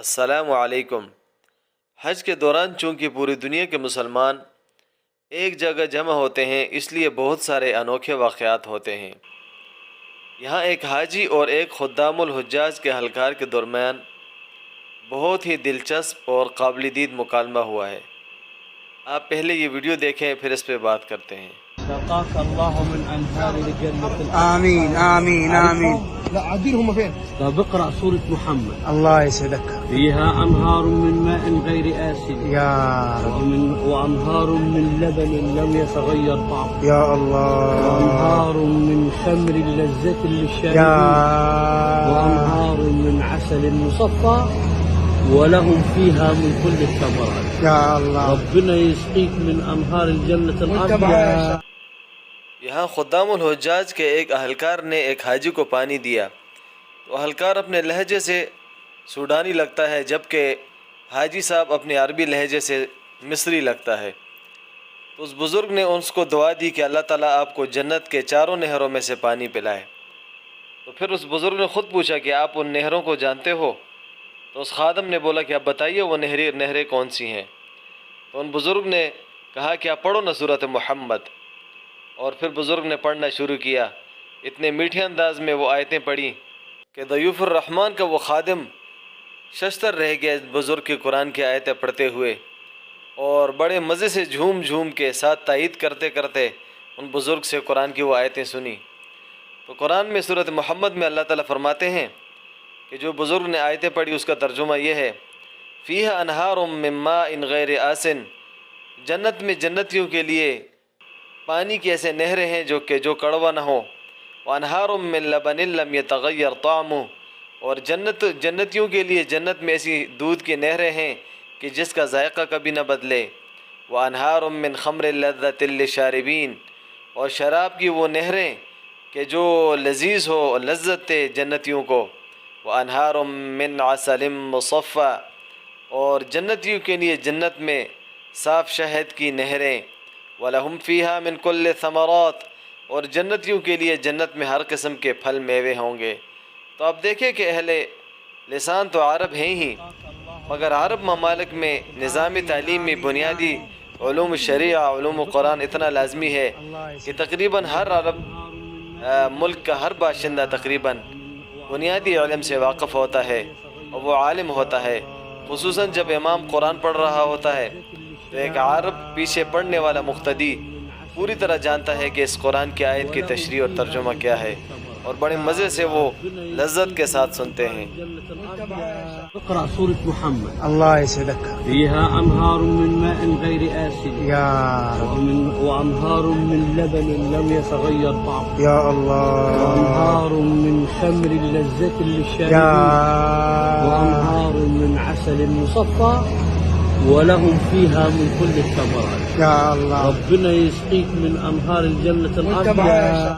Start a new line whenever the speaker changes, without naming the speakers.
السلام علیکم۔ حج کے دوران چونکہ پوری دنیا کے مسلمان ایک جگہ جمع ہوتے ہیں، اس لیے بہت سارے انوکھے واقعات ہوتے ہیں۔ یہاں ایک حاجی اور ایک خدام الحجاج کے اہلکار کے درمیان بہت ہی دلچسپ اور قابل دید مکالمہ ہوا ہے۔ آپ پہلے یہ ویڈیو دیکھیں، پھر اس پہ بات کرتے ہیں۔
سقاك الله من أنهار الجنة.
آمين آمين آمين.
لا عديل هم فين؟ طب اقرأ سورة محمد.
الله يسعدك.
فيها أنهار من ماء غير آسن.
يا رب.
وأنهار من لبن لم يتغير طعمه.
يا الله.
وأنهار من خمر لذة للشاربين. وأنهار من عسل مصفى ولهم فيها من كل الثمرات.
يا الله.
ربنا يسقيك من أنهار الجنة الأبيض.
یہاں خدام الحجاج کے ایک اہلکار نے ایک حاجی کو پانی دیا تو اہلکار اپنے لہجے سے سوڈانی لگتا ہے، جبکہ حاجی صاحب اپنے عربی لہجے سے مصری لگتا ہے۔ تو اس بزرگ نے اس کو دعا دی کہ اللہ تعالیٰ آپ کو جنت کے چاروں نہروں میں سے پانی پلائے۔ تو پھر اس بزرگ نے خود پوچھا کہ آپ ان نہروں کو جانتے ہو؟ تو اس خادم نے بولا کہ آپ بتائیے وہ نہریں کون سی ہیں؟ تو ان بزرگ نے کہا کہ آپ پڑھو نا سورۃ محمد، اور پھر بزرگ نے پڑھنا شروع کیا۔ اتنے میٹھے انداز میں وہ آیتیں پڑھی کہ ضیوف الرحمن کا وہ خادم ششتر رہ گیا بزرگ کے قرآن کی آیتیں پڑھتے ہوئے، اور بڑے مزے سے جھوم جھوم کے ساتھ تائید کرتے کرتے ان بزرگ سے قرآن کی وہ آیتیں سنی۔ تو قرآن میں سورۃ محمد میں اللہ تعالیٰ فرماتے ہیں کہ جو بزرگ نے آیتیں پڑھی اس کا ترجمہ یہ ہے، فیہا انہار من ماء غیر آسن، جنت میں جنتیوں کے لیے پانی کی ایسے نہریں ہیں جو کڑوا نہ ہو، وانہار من لبن لم یتغیر طعمہ، اور جنتیوں کے لیے جنت میں ایسی دودھ کی نہریں ہیں کہ جس کا ذائقہ کبھی نہ بدلے، وانہار من خمر لذۃ للشاربین، اور شراب کی وہ نہریں کہ جو لذیذ ہو، لذت دے جنتیوں کو، وانہار من عسل مصفی، اور جنتیوں کے لیے جنت میں صاف شہد کی نہریں، وَلَهُمْ فِيهَا مِنْ كُلِّ ثَمَرَاتٍ، اور جنتیوں کے لیے جنت میں ہر قسم کے پھل میوے ہوں گے۔ تو آپ دیکھیں کہ اہل لسان تو عرب ہیں ہی، مگر عرب ممالک میں نظام تعلیمی بنیادی علوم شریعہ، علوم قرآن اتنا لازمی ہے کہ تقریباً ہر عرب ملک کا ہر باشندہ تقریباً بنیادی علم سے واقف ہوتا ہے، اور وہ عالم ہوتا ہے، خصوصاً جب امام قرآن پڑھ رہا ہوتا ہے تو ایک عرب پیچھے پڑھنے والا مقتدی پوری طرح جانتا ہے کہ اس قرآن کی آیت کی تشریح اور ترجمہ کیا ہے، اور بڑے مزے سے وہ لذت کے ساتھ سنتے ہیں۔
اقرأ سورة محمد.
الله يسعدك.
فيها أنهار من ماء غير آسن.
يا رب.
وأنهار من لبن لم يتغير طعمه.
يا الله.
وأنهار من خمر لذة للشاربين. وأنهار من عسل مصفى ولهم فيها من كل الثمرات.
يا الله.
ربنا يسقيك من أنهار الجنة الأبيض.